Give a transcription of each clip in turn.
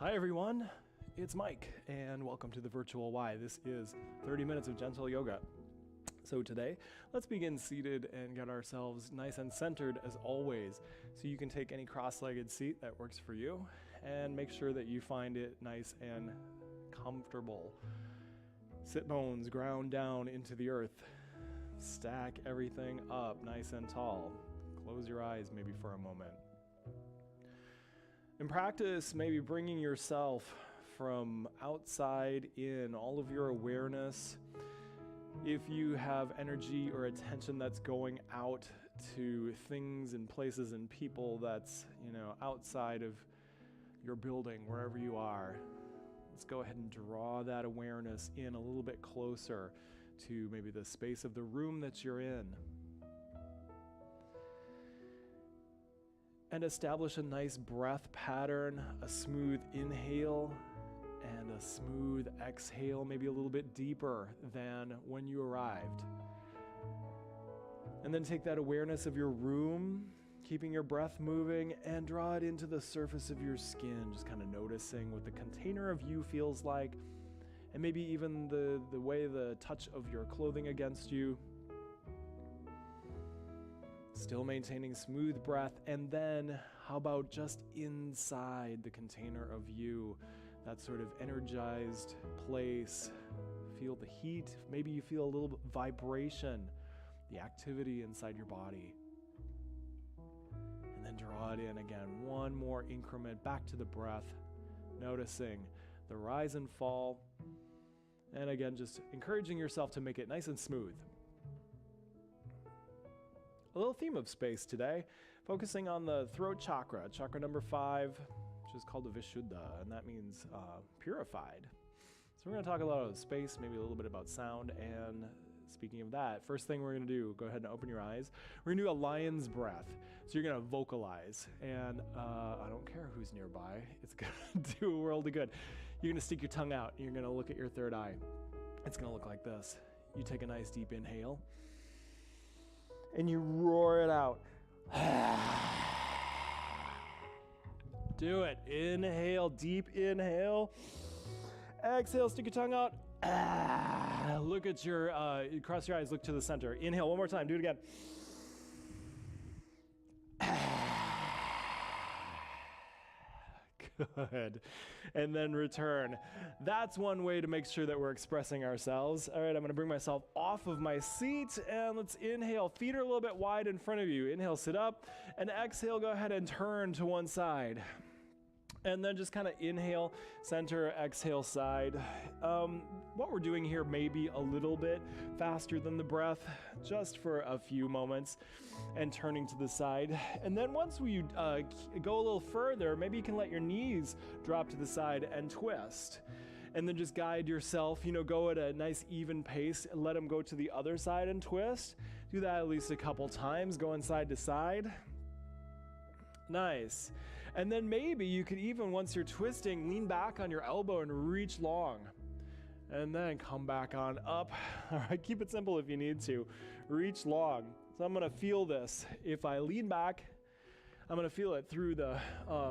Hi everyone, it's Mike and welcome to the Virtual Y. This is 30 minutes of gentle yoga. So today, let's begin seated and get ourselves nice and centered as always. So you can take any cross-legged seat that works for you and make sure that you find it nice and comfortable. Sit bones ground down into the earth. Stack everything up nice and tall. Close your eyes maybe for a moment. In practice, maybe bringing yourself from outside in, all of your awareness. If you have energy or attention that's going out to things and places and people that's, outside of your building, wherever you are, let's go ahead and draw that awareness in a little bit closer to maybe the space of the room that you're in. And establish a nice breath pattern, a smooth inhale and a smooth exhale, maybe a little bit deeper than when you arrived. And then take that awareness of your room, keeping your breath moving, and draw it into the surface of your skin, just kind of noticing what the container of you feels like, and maybe even the way the touch of your clothing against you. Still maintaining smooth breath, and then how about just inside the container of you, that sort of energized place. Feel the heat, maybe you feel a little vibration, the activity inside your body. And then draw it in again, one more increment back to the breath, noticing the rise and fall, and again just encouraging yourself to make it nice and smooth. A little theme of space today, focusing on the throat chakra, chakra number 5, which is called the Vishuddha, and that means purified. So we're going to talk a lot about space, maybe a little bit about sound, and speaking of that, first thing we're going to do, go ahead and open your eyes. We're going to do a lion's breath. So you're going to vocalize, and I don't care who's nearby, it's going to do a world of good. You're going to stick your tongue out, and you're going to look at your third eye. It's going to look like this. You take a nice deep inhale, and you roar it out. Do it. Inhale, deep inhale. Exhale, stick your tongue out. Look at your, cross your eyes, look to the center. Inhale, one more time, do it again. Good. And then return. That's one way to make sure that we're expressing ourselves. All right, I'm going to bring myself off of my seat and let's inhale. Feet are a little bit wide in front of you. Inhale, sit up, and exhale, go ahead and turn to one side. And then just kind of inhale, center, exhale, side. What we're doing here may be a little bit faster than the breath, just for a few moments, and turning to the side. And then once we go a little further, maybe you can let your knees drop to the side and twist. And then just guide yourself, go at a nice even pace and let them go to the other side and twist. Do that at least a couple times, going side to side. Nice. And then maybe you could even, once you're twisting, lean back on your elbow and reach long. And then come back on up. All right, keep it simple if you need to. Reach long. So I'm going to feel this. If I lean back, I'm going to feel it through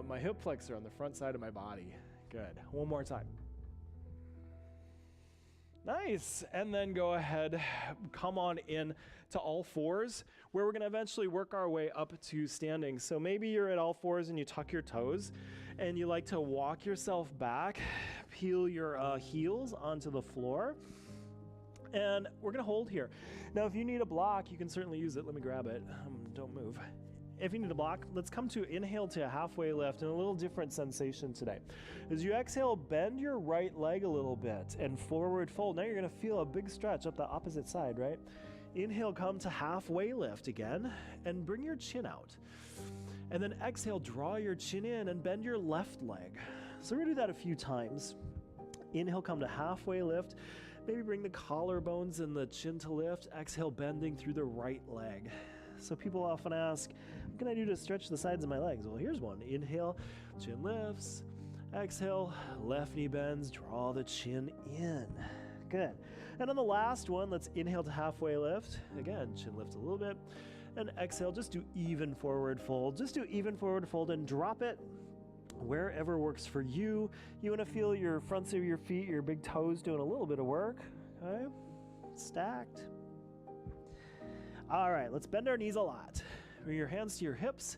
my hip flexor on the front side of my body. Good. One more time. Nice. And then go ahead, come on in to all fours, where we're going to eventually work our way up to standing. So maybe you're at all fours and you tuck your toes and you like to walk yourself back, peel your heels onto the floor. And we're going to hold here. Now, if you need a block, you can certainly use it. Let me grab it. Don't move. If you need a block, let's come to inhale to a halfway lift, and a little different sensation today. As you exhale, bend your right leg a little bit and forward fold. Now you're going to feel a big stretch up the opposite side, right? Inhale, come to halfway lift again, and bring your chin out. And then exhale, draw your chin in and bend your left leg. So we're going to do that a few times. Inhale, come to halfway lift. Maybe bring the collarbones and the chin to lift. Exhale, bending through the right leg. So people often ask, what can I do to stretch the sides of my legs? Well, here's one. Inhale, chin lifts. Exhale, left knee bends, draw the chin in. Good. And on the last one, let's inhale to halfway lift. Again, chin lift a little bit. And exhale, just do even forward fold. Just do even forward fold and drop it. Wherever works for you. You want to feel your fronts of your feet, your big toes doing a little bit of work. Okay, stacked. All right, let's bend our knees a lot. Bring your hands to your hips.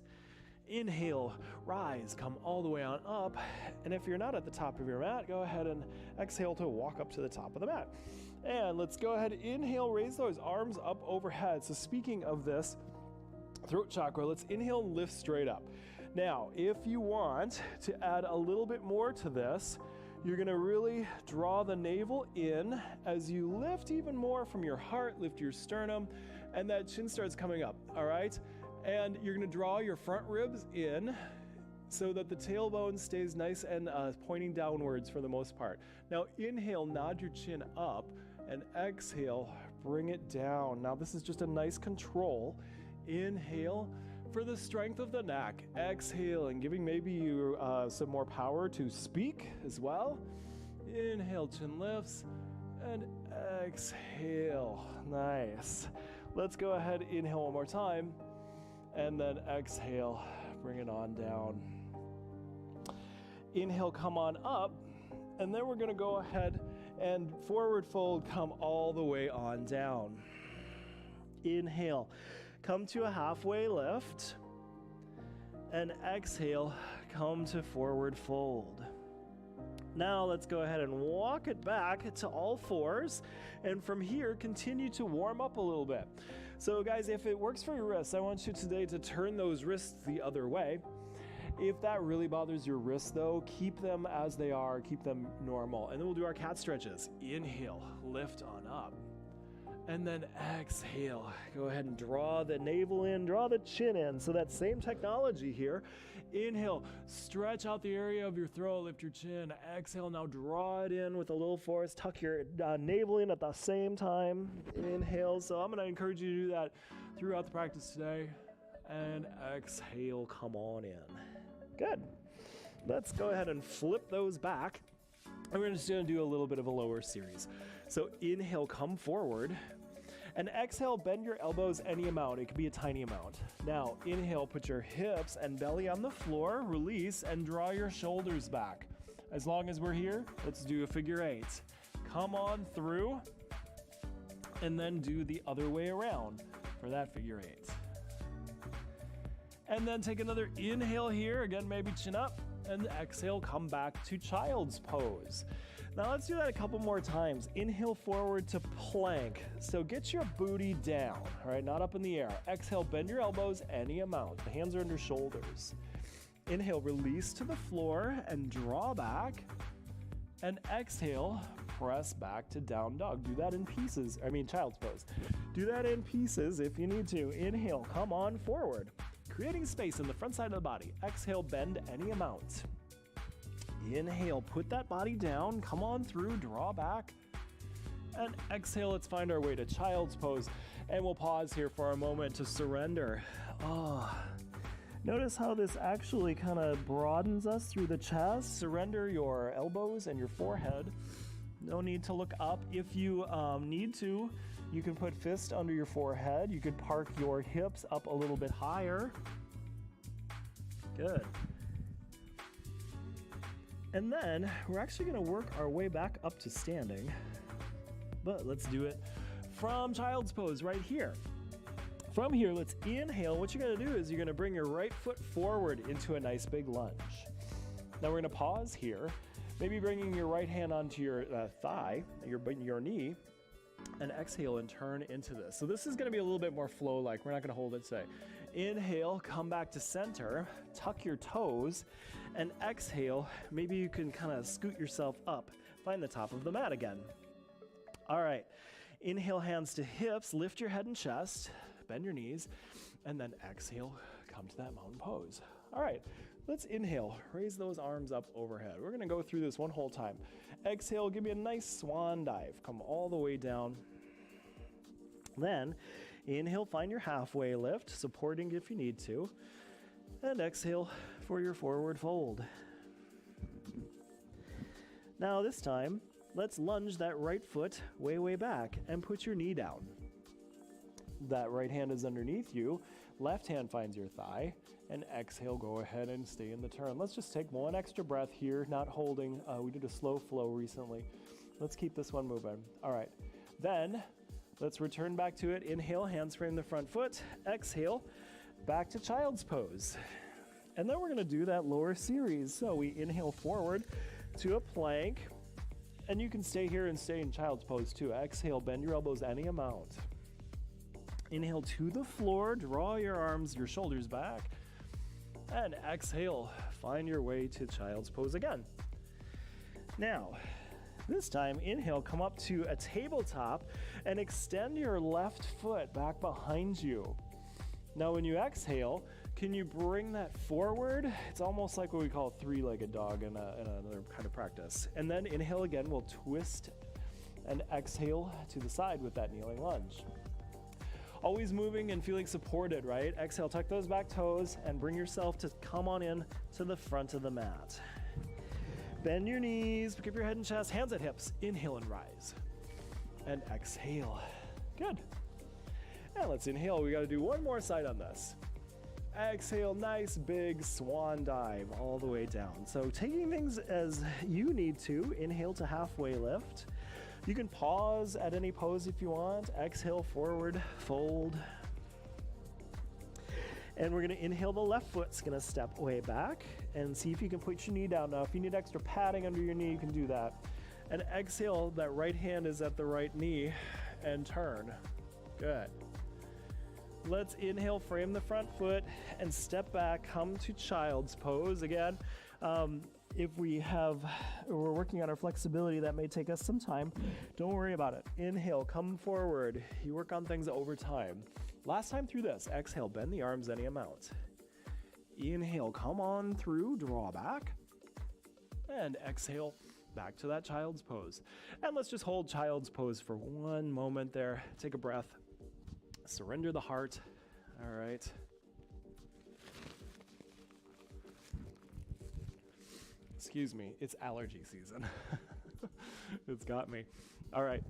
Inhale, rise, come all the way on up. And if you're not at the top of your mat, go ahead and exhale to walk up to the top of the mat. And let's go ahead, inhale, raise those arms up overhead. So speaking of this, throat chakra, let's inhale and lift straight up. Now, if you want to add a little bit more to this, you're gonna really draw the navel in as you lift even more from your heart, lift your sternum, and that chin starts coming up, all right? And you're gonna draw your front ribs in so that the tailbone stays nice and pointing downwards for the most part. Now inhale, nod your chin up, and exhale, bring it down. Now this is just a nice control. Inhale for the strength of the neck. Exhale, and giving maybe you some more power to speak as well. Inhale, chin lifts, and exhale. Nice. Let's go ahead, inhale one more time. And then exhale, bring it on down. Inhale, come on up, and then we're gonna go ahead and forward fold, come all the way on down. Inhale, come to a halfway lift, and exhale, come to forward fold. Now let's go ahead and walk it back to all fours, and from here, continue to warm up a little bit. So guys, if it works for your wrists, I want you today to turn those wrists the other way. If that really bothers your wrists though, keep them as they are, keep them normal. And then we'll do our cat stretches. Inhale, lift on up. And then exhale, go ahead and draw the navel in, draw the chin in. So that same technology here. Inhale, stretch out the area of your throat, lift your chin. Exhale, now draw it in with a little force. Tuck your navel in at the same time. Inhale, so I'm gonna encourage you to do that throughout the practice today. And exhale, come on in. Good. Let's go ahead and flip those back. And we're just gonna do a little bit of a lower series. So inhale, come forward. And exhale, bend your elbows any amount. It could be a tiny amount. Now, inhale, put your hips and belly on the floor, release, and draw your shoulders back. As long as we're here, let's do a figure eight. Come on through, and then do the other way around for that figure eight. And then take another inhale here, again, maybe chin up, and exhale, come back to child's pose. Now let's do that a couple more times. Inhale forward to plank. So get your booty down, all right, not up in the air. Exhale, bend your elbows any amount. The hands are under shoulders. Inhale, release to the floor and draw back. And exhale, press back to down dog. Do that in pieces, child's pose. Do that in pieces if you need to. Inhale, come on forward. Creating space in the front side of the body. Exhale, bend any amount. Inhale, put that body down, come on through, draw back. And exhale, let's find our way to child's pose. And we'll pause here for a moment to surrender. Notice how this actually kind of broadens us through the chest. Surrender your elbows and your forehead. No need to look up. If you need to, you can put fist under your forehead. You could park your hips up a little bit higher. Good. And then we're actually going to work our way back up to standing, but let's do it from child's pose right here. From here, let's inhale. What you're going to do is you're going to bring your right foot forward into a nice big lunge. Now we're going to pause here, maybe bringing your right hand onto your thigh, your knee, and exhale and turn into this. So this is going to be a little bit more flow-like. We're not going to hold it today. Inhale, come back to center, tuck your toes, and exhale, maybe you can kind of scoot yourself up, find the top of the mat again. All right, inhale, hands to hips, lift your head and chest, bend your knees, and then exhale, come to that mountain pose. All right, let's inhale, raise those arms up overhead. We're gonna go through this one whole time. Exhale, give me a nice swan dive, come all the way down. Then, inhale, find your halfway lift, supporting if you need to, and exhale for your forward fold. Now this time, let's lunge that right foot way back and put your knee down. That right hand is underneath you. Left hand finds your thigh. And exhale, go ahead and stay in the turn. Let's just take one extra breath here, not holding. We did a slow flow recently. Let's keep this one moving. All right. Then let's return back to it. Inhale, hands frame the front foot. Exhale, back to child's pose. And then we're going to do that lower series. So we inhale forward to a plank. And you can stay here and stay in child's pose too. Exhale, bend your elbows any amount. Inhale to the floor, draw your arms, your shoulders back. And exhale, find your way to child's pose again. Now, this time, inhale, come up to a tabletop and extend your left foot back behind you. Now, when you exhale, can you bring that forward? It's almost like what we call a three-legged dog in another kind of practice. And then inhale again, we'll twist and exhale to the side with that kneeling lunge. Always moving and feeling supported, right? Exhale, tuck those back toes and bring yourself to come on in to the front of the mat. Bend your knees, pick up your head and chest, hands at hips. Inhale and rise. And exhale. Good. And let's inhale. We got to do one more side on this. Exhale, nice big swan dive all the way down. So taking things as you need to. Inhale to halfway lift. You can pause at any pose if you want. Exhale, forward, fold. And we're gonna inhale, the left foot's gonna step way back and see if you can put your knee down. Now, if you need extra padding under your knee, you can do that. And exhale, that right hand is at the right knee and turn. Good. Let's inhale, frame the front foot and step back, come to child's pose. Again, if we're working on our flexibility, that may take us some time. Don't worry about it. Inhale, come forward. You work on things over time. Last time through this, exhale, bend the arms any amount. Inhale, come on through, draw back. And exhale, back to that child's pose. And let's just hold child's pose for one moment there. Take a breath. Surrender the heart. All right. Excuse me, it's allergy season. It's got me. All right.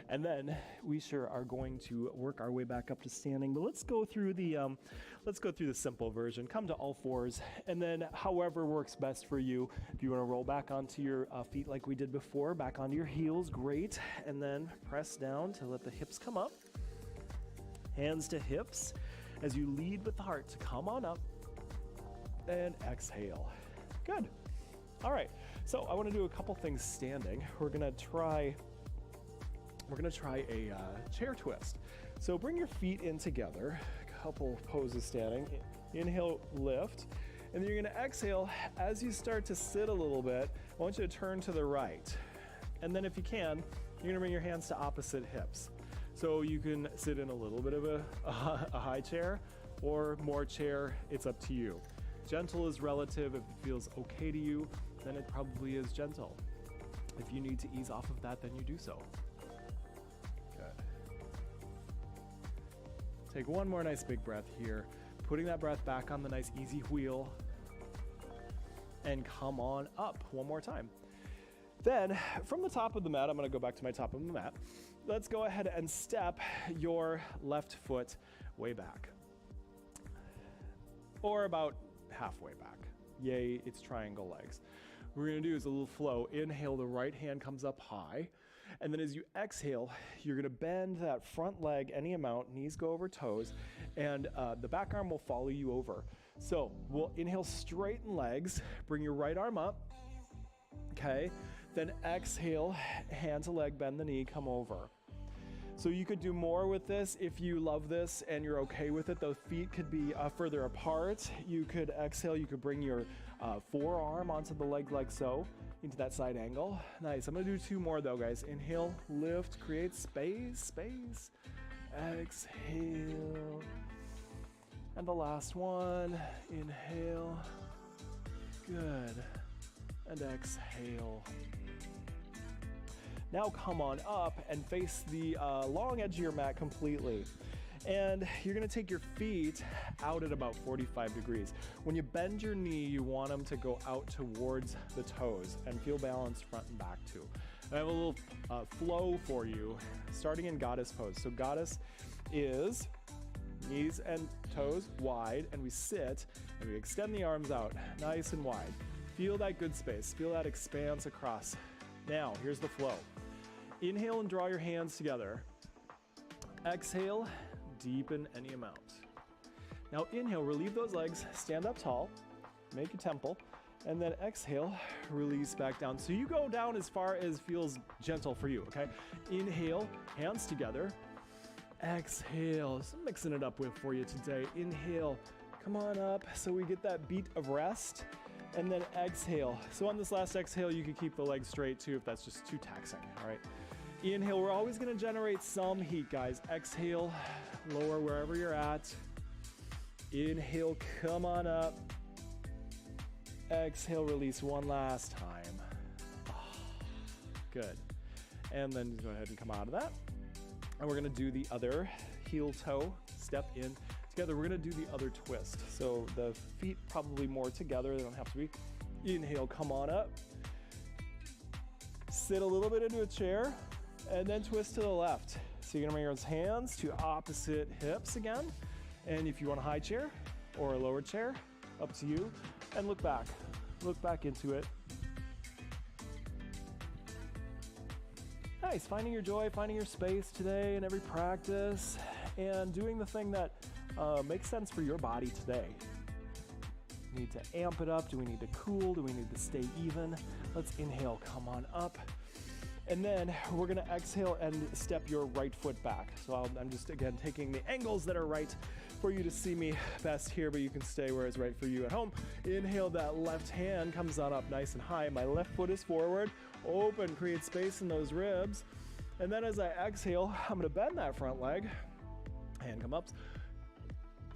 And then we sure are going to work our way back up to standing, but let's go through the simple version. Come to all fours, and then however works best for you. If you want to roll back onto your feet like we did before, back onto your heels, great. And then press down to let the hips come up. Hands to hips as you lead with the heart to come on up. And exhale. Good. All right. So I want to do a couple things standing. We're gonna try a chair twist. So bring your feet in together, a couple poses standing. Inhale, lift, and then you're gonna exhale. As you start to sit a little bit, I want you to turn to the right. And then if you can, you're gonna bring your hands to opposite hips. So you can sit in a little bit of a high chair or more chair, it's up to you. Gentle is relative. If it feels okay to you, then it probably is gentle. If you need to ease off of that, then you do so. Take one more nice big breath here, putting that breath back on the nice easy wheel, and come on up one more time. Then from the top of the mat, I'm gonna go back to my top of the mat. Let's go ahead and step your left foot way back, or about halfway back. Yay, it's triangle legs. What we're gonna do is a little flow. Inhale, the right hand comes up high. And then as you exhale, you're gonna bend that front leg any amount, knees go over toes, and the back arm will follow you over. So we'll inhale, straighten legs, bring your right arm up, okay? Then exhale, hand to leg, bend the knee, come over. So you could do more with this if you love this and you're okay with it. Those feet could be further apart. You could exhale, you could bring your forearm onto the leg like so, into that side angle. Nice. I'm gonna do two more though, guys. Inhale, lift, create space. Exhale. And the last one, inhale. Good. And exhale. Now come on up and face the long edge of your mat completely. And you're gonna take your feet out at about 45 degrees. When you bend your knee, you want them to go out towards the toes and feel balanced front and back too. I have a little flow for you, starting in goddess pose. So goddess is knees and toes wide, and we sit and we extend the arms out nice and wide. Feel that good space, feel that expanse across. Now, here's the flow. Inhale and draw your hands together. Exhale, deepen any amount. Now inhale, relieve those legs, stand up tall, make a temple, and then exhale, release back down. So you go down as far as feels gentle for you, okay? Inhale, hands together. Exhale, just mixing it up for you today. Inhale, come on up so we get that beat of rest. And then exhale. So on this last exhale, you can keep the legs straight too if that's just too taxing, all right? Inhale, we're always gonna generate some heat, guys. Exhale, lower wherever you're at. Inhale, come on up. Exhale, release one last time. Oh, good. And then go ahead and come out of that. And we're gonna do the other heel toe, step in together. We're gonna do the other twist. So the feet probably more together, they don't have to be. Inhale, come on up. Sit a little bit into a chair and then twist to the left. So you're gonna bring your hands to opposite hips again. And if you want a high chair or a lower chair, up to you. And look back into it. Nice, finding your joy, finding your space today in every practice, and doing the thing that makes sense for your body today. We need to amp it up. Do we need to cool? Do we need to stay even? Let's inhale, come on up. And then we're gonna exhale and step your right foot back. So I'm just, again, taking the angles that are right for you to see me best here, but you can stay where it's right for you at home. Inhale, that left hand comes on up nice and high. My left foot is forward, open, create space in those ribs. And then as I exhale, I'm gonna bend that front leg, hand come up,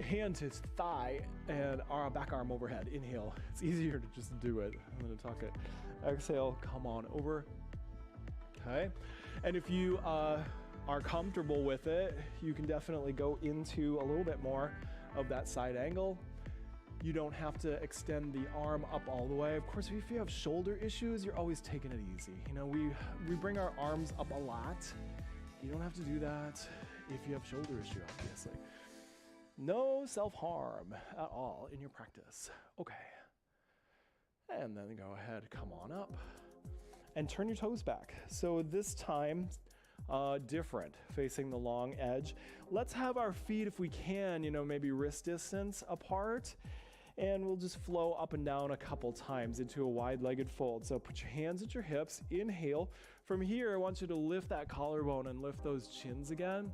hand to thigh, and our back arm overhead. Inhale, it's easier to just do it. I'm gonna talk it. Exhale, come on over. Okay, and if you are comfortable with it, you can definitely go into a little bit more of that side angle. You don't have to extend the arm up all the way. Of course, if you have shoulder issues, you're always taking it easy. You know, we bring our arms up a lot. You don't have to do that if you have shoulder issue, obviously. No self-harm at all in your practice. Okay, and then go ahead, come on up. And turn your toes back. So this time, different, facing the long edge. Let's have our feet, if we can, you know, maybe wrist distance apart, and we'll just flow up and down a couple times into a wide-legged fold. So put your hands at your hips, inhale. From here, I want you to lift that collarbone and lift those chins again.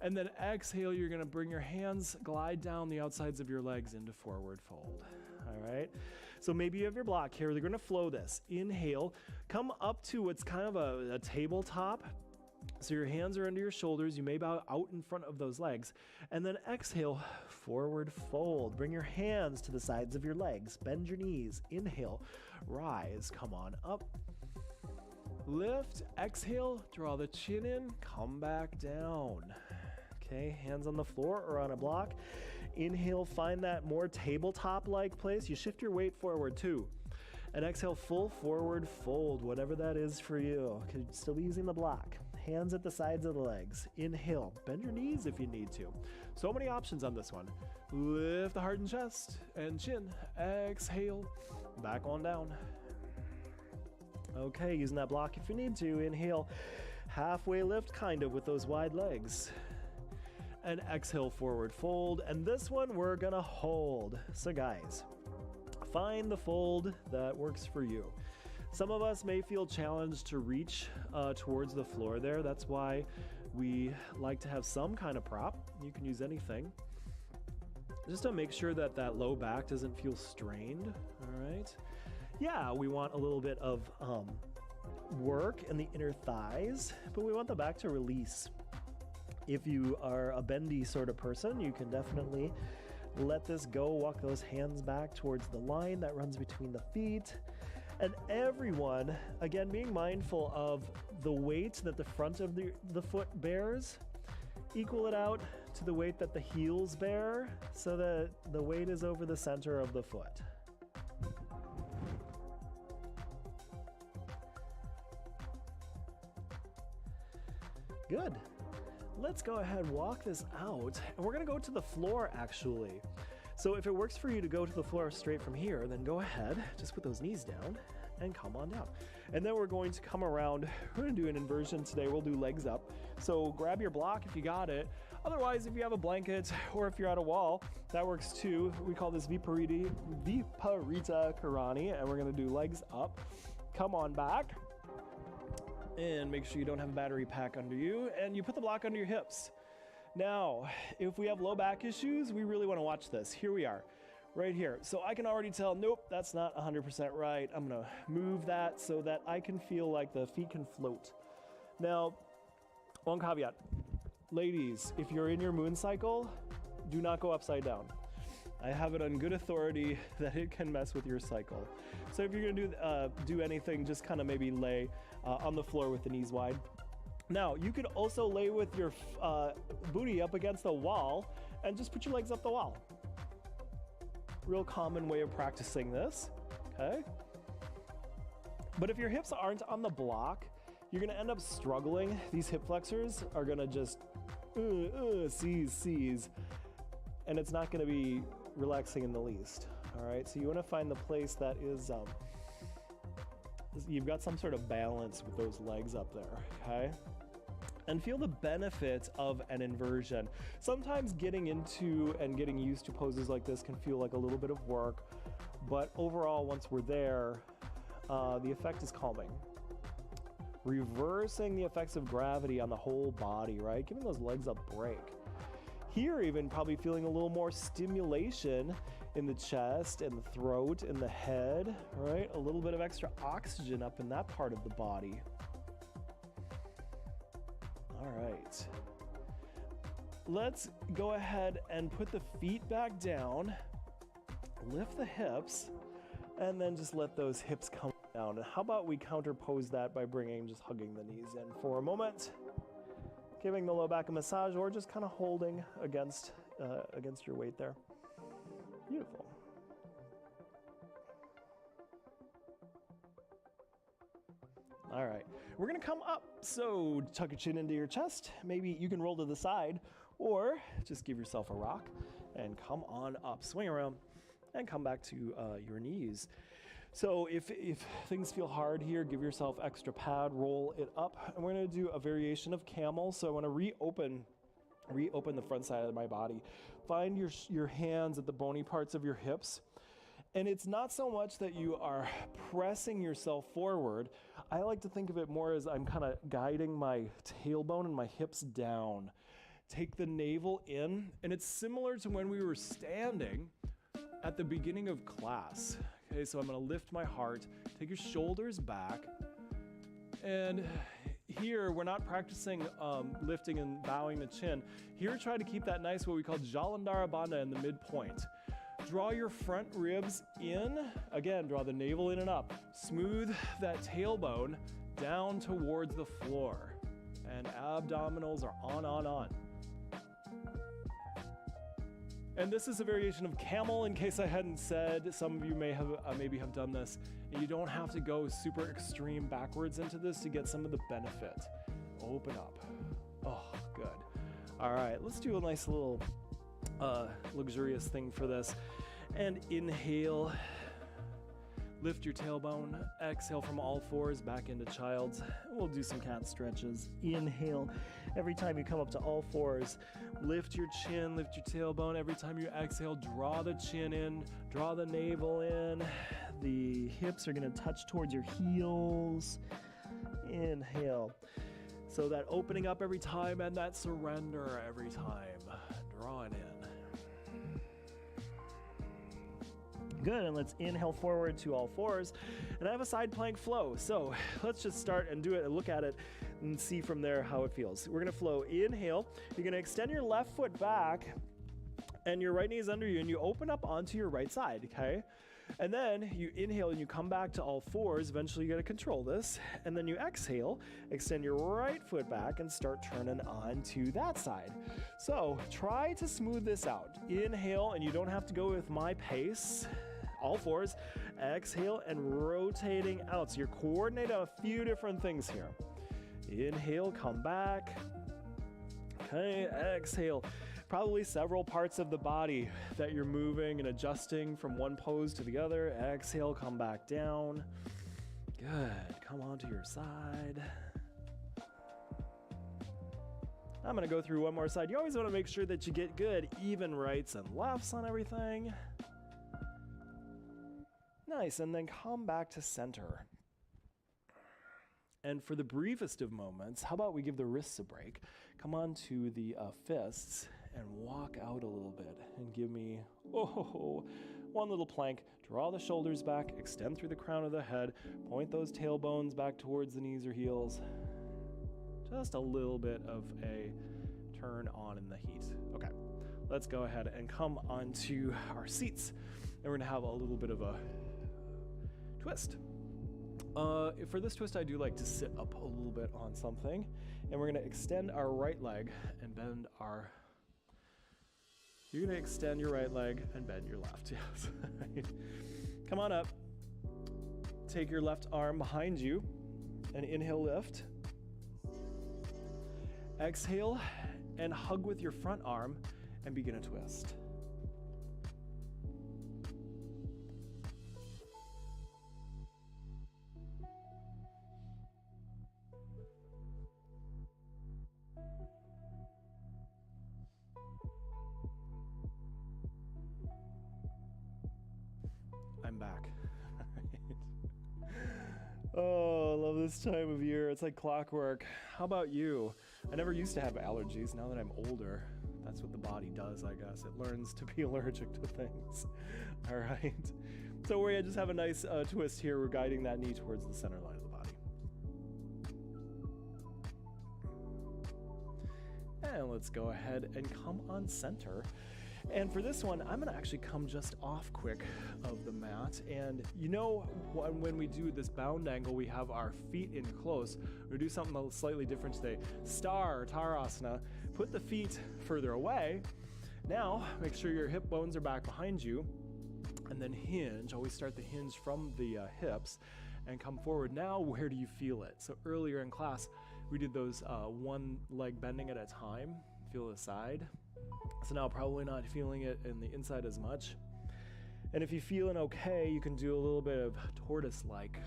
And then exhale, you're gonna bring your hands, glide down the outsides of your legs into forward fold, all right? So maybe you have your block here. They're gonna flow this. Inhale, come up to what's kind of a tabletop. So your hands are under your shoulders. You may bow out in front of those legs. And then exhale, forward fold. Bring your hands to the sides of your legs. Bend your knees. Inhale, rise, come on up. Lift, exhale, draw the chin in, come back down. Okay, hands on the floor or on a block. Inhale, find that more tabletop-like place. You shift your weight forward too. And exhale, full forward fold, whatever that is for you. Could still be using the block. Hands at the sides of the legs. Inhale, bend your knees if you need to. So many options on this one. Lift the heart and chest and chin. Exhale, back on down. Okay, using that block if you need to. Inhale, halfway lift kind of with those wide legs. And exhale, forward fold. And this one we're gonna hold. So guys, find the fold that works for you. Some of us may feel challenged to reach towards the floor there. That's why we like to have some kind of prop. You can use anything. Just to make sure that that low back doesn't feel strained, all right? Yeah, we want a little bit of work in the inner thighs, but we want the back to release. If you are a bendy sort of person, you can definitely let this go. Walk those hands back towards the line that runs between the feet. And everyone, again, being mindful of the weight that the front of the foot bears. Equal it out to the weight that the heels bear so that the weight is over the center of the foot. Good. Let's go ahead and walk this out, and we're gonna go to the floor actually. So if it works for you to go to the floor straight from here, then go ahead, just put those knees down and come on down. And then we're going to come around, we're gonna do an inversion today, we'll do legs up. So grab your block if you got it. Otherwise, if you have a blanket or if you're at a wall, that works too. We call this Viparita Karani, and we're gonna do legs up. Come on back. And make sure you don't have a battery pack under you, and you put the block under your hips. Now, if we have low back issues, we really want to watch this. Here we are, right here. So I can already tell, nope, that's not 100% right. I'm gonna move that so that I can feel like the feet can float. Now, one caveat. Ladies, if you're in your moon cycle, do not go upside down. I have it on good authority that it can mess with your cycle. So if you're gonna do anything, just kind of maybe lay on the floor with the knees wide. Now, you could also lay with your booty up against the wall and just put your legs up the wall. Real common way of practicing this, okay? But if your hips aren't on the block, you're gonna end up struggling. These hip flexors are gonna just seize, and it's not gonna be relaxing in the least, all right? So you wanna find the place that is, you've got some sort of balance with those legs up there, okay? And feel the benefit of an inversion. Sometimes getting into and getting used to poses like this can feel like a little bit of work, but overall, once we're there, the effect is calming. Reversing the effects of gravity on the whole body, right? Giving those legs a break. Here, even probably feeling a little more stimulation in the chest and the throat and the head, right? A little bit of extra oxygen up in that part of the body. All right. Let's go ahead and put the feet back down, lift the hips, and then just let those hips come down. And how about we counterpose that by just hugging the knees in for a moment, giving the low back a massage, or just kind of holding against your weight there. Beautiful. All right, we're gonna come up. So tuck your chin into your chest. Maybe you can roll to the side, or just give yourself a rock and come on up. Swing around and come back to your knees. So if things feel hard here, give yourself extra pad, roll it up. And we're gonna do a variation of camel. So I wanna reopen the front side of my body. Find your hands at the bony parts of your hips. And it's not so much that you are pressing yourself forward. I like to think of it more as I'm kind of guiding my tailbone and my hips down. Take the navel in, and it's similar to when we were standing at the beginning of class. Okay, so I'm gonna lift my heart, take your shoulders back, and here we're not practicing lifting and bowing the chin. Here, try to keep that nice, what we call Jalandhara Bandha in the midpoint. Draw your front ribs in. Again, draw the navel in and up. Smooth that tailbone down towards the floor. And abdominals are on. And this is a variation of camel, in case I hadn't said. Some of you may have maybe have done this. And you don't have to go super extreme backwards into this to get some of the benefit. Open up. Oh, good. All right, let's do a nice little luxurious thing for this. And inhale, lift your tailbone, exhale from all fours back into child's. We'll do some cat stretches. Inhale, every time you come up to all fours, lift your chin, lift your tailbone. Every time you exhale, draw the chin in, draw the navel in. The hips are gonna touch towards your heels. Inhale. So that opening up every time and that surrender every time. Drawing in. Good, and let's inhale forward to all fours. And I have a side plank flow. So let's just start and do it and look at it and see from there how it feels. We're gonna flow, inhale. You're gonna extend your left foot back and your right knee is under you and you open up onto your right side, okay? And then you inhale and you come back to all fours. Eventually you got to control this. And then you exhale, extend your right foot back and start turning on to that side. So try to smooth this out. Inhale, and you don't have to go with my pace. All fours. Exhale and rotating out. So you're coordinating a few different things here. Inhale, come back. Okay, exhale. Probably several parts of the body that you're moving and adjusting from one pose to the other. Exhale, come back down. Good. Come onto your side. I'm going to go through one more side. You always want to make sure that you get good even rights and lefts on everything. Nice. And then come back to center. And for the briefest of moments, how about we give the wrists a break? Come on to the fists and walk out a little bit and give me, one little plank. Draw the shoulders back, extend through the crown of the head, point those tailbones back towards the knees or heels. Just a little bit of a turn on in the heat. Okay, let's go ahead and come onto our seats. And we're gonna have a little bit of a twist. For this twist, I do like to sit up a little bit on something. And we're gonna extend our right leg and bend our... You're gonna extend your right leg and bend your left, yes. Come on up. Take your left arm behind you and inhale, lift. Exhale and hug with your front arm and begin a twist. I'm back. Oh, I love this time of year. It's like clockwork. How about you? I never used to have allergies. Now that I'm older, that's what the body does, I guess. It learns to be allergic to things. All right. Don't worry, I just have a nice twist here. We're guiding that knee towards the center line of the body. And let's go ahead and come on center. And for this one, I'm gonna actually come just off quick of the mat. And you know, when we do this bound angle, we have our feet in close. We're gonna do something slightly different today. Star, Tarasana, put the feet further away. Now, make sure your hip bones are back behind you. And then hinge, always start the hinge from the hips and come forward. Now, where do you feel it? So earlier in class, we did those one leg bending at a time. Feel the side. So now probably not feeling it in the inside as much. And if you're feeling okay, you can do a little bit of tortoise-like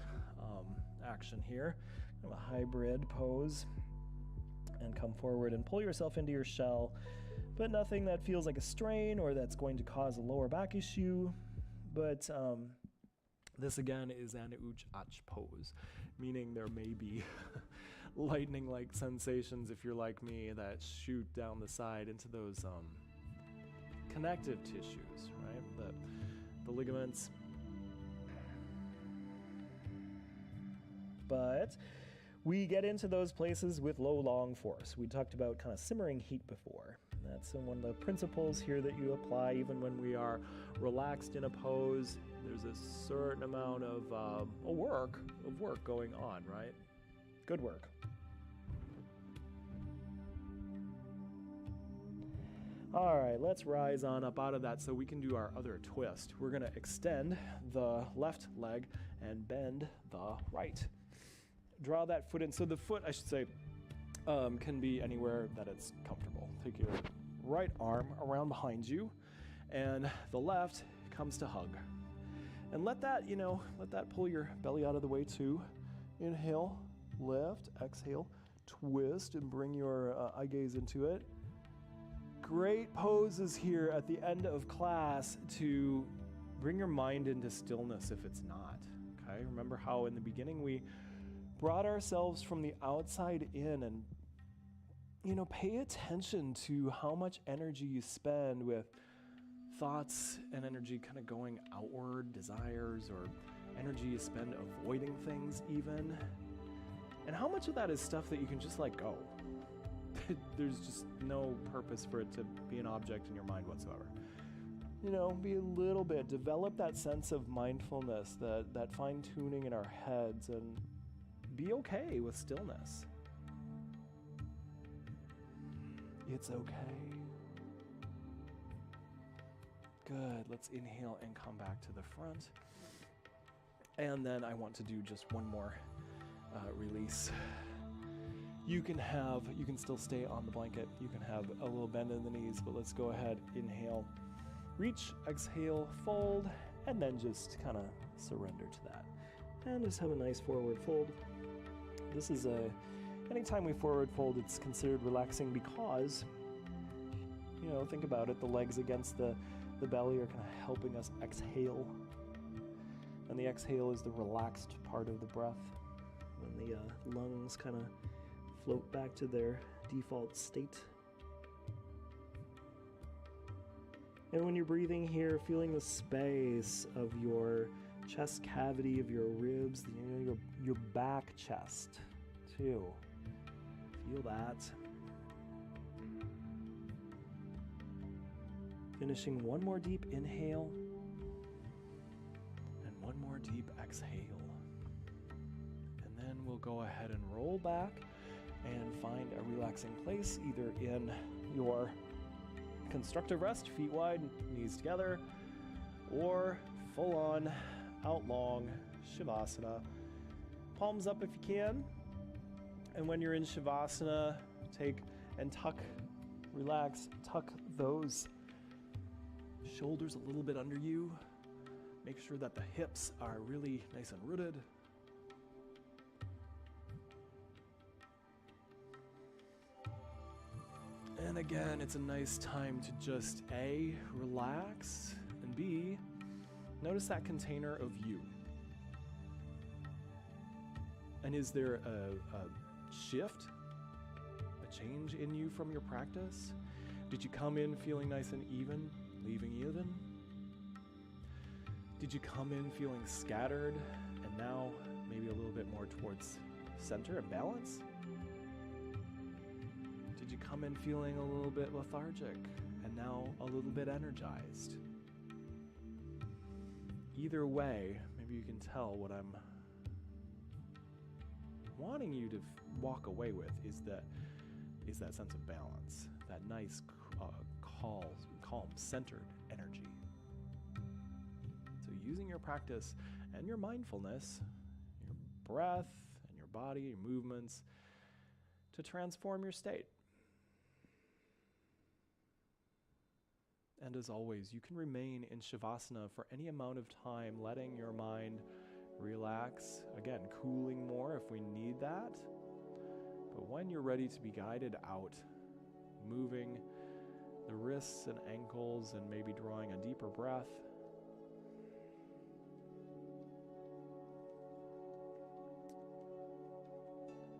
action here. Kind of a hybrid pose. And come forward and pull yourself into your shell, but nothing that feels like a strain or that's going to cause a lower back issue. But this again is an Ujjayi pose, meaning there may be lightning-like sensations if you're like me that shoot down the side into those connective tissues, right? The ligaments. But we get into those places with low, long force. We talked about kind of simmering heat before. That's one of the principles here that you apply even when we are relaxed in a pose. There's a certain amount of work going on, right? Good work. All right, let's rise on up out of that so we can do our other twist. We're gonna extend the left leg and bend the right. Draw that foot in. So the foot, I should say, can be anywhere that it's comfortable. Take your right arm around behind you, and the left comes to hug. And let that pull your belly out of the way too. Inhale, lift, exhale, twist, and bring your eye gaze into it. Great poses here at the end of class to bring your mind into stillness if it's not, okay? Remember how in the beginning we brought ourselves from the outside in, and pay attention to how much energy you spend with thoughts and energy kind of going outward, desires, or energy you spend avoiding things even. And how much of that is stuff that you can just let go? There's just no purpose for it to be an object in your mind whatsoever. be a little bit, develop that sense of mindfulness, that fine tuning in our heads, and be okay with stillness. It's okay. Good. Let's inhale and come back to the front. And then I want to do just one more release. You can still stay on the blanket. You can have a little bend in the knees, but let's go ahead. Inhale, reach, exhale, fold, and then just kind of surrender to that. And just have a nice forward fold. This is anytime we forward fold, it's considered relaxing because, think about it, the legs against the belly are kind of helping us exhale. And the exhale is the relaxed part of the breath. And the lungs kind of float back to their default state. And when you're breathing here, feeling the space of your chest cavity, of your ribs, your back chest too. Feel that. Finishing one more deep inhale and one more deep exhale. And then we'll go ahead and roll back and find a relaxing place, either in your constructive rest, feet wide, knees together, or full on, out long, Shavasana. Palms up if you can. And when you're in Shavasana, take and tuck, relax, tuck those shoulders a little bit under you. Make sure that the hips are really nice and rooted. And again, it's a nice time to just A, relax, and B, notice that container of you. And is there a shift, a change in you from your practice? Did you come in feeling nice and even, leaving even? Did you come in feeling scattered and now maybe a little bit more towards center and balance? Did you come in feeling a little bit lethargic and now a little bit energized? Either way, maybe you can tell what I'm wanting you to walk away with is that sense of balance, that nice, calm, centered energy. So using your practice and your mindfulness, your breath and your body, your movements, to transform your state. And as always, you can remain in Shavasana for any amount of time, letting your mind relax. Again, cooling more if we need that. But when you're ready to be guided out, moving the wrists and ankles and maybe drawing a deeper breath.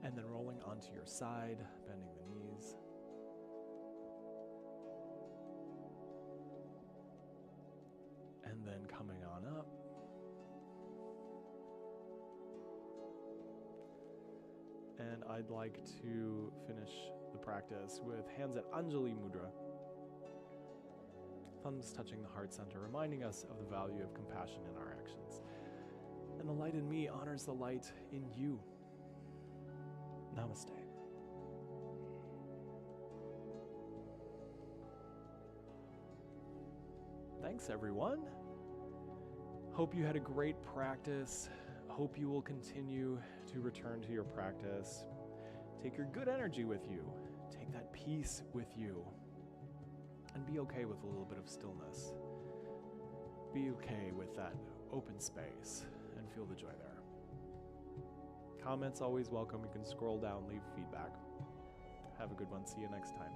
And then rolling onto your side, bending the knees. And then coming on up. And I'd like to finish the practice with hands at Anjali Mudra. Thumbs touching the heart center, reminding us of the value of compassion in our actions. And the light in me honors the light in you. Namaste. Thanks, everyone. Hope you had a great practice. Hope you will continue to return to your practice. Take your good energy with you. Take that peace with you. And be okay with a little bit of stillness. Be okay with that open space and feel the joy there. Comments always welcome. You can scroll down, leave feedback. Have a good one. See you next time.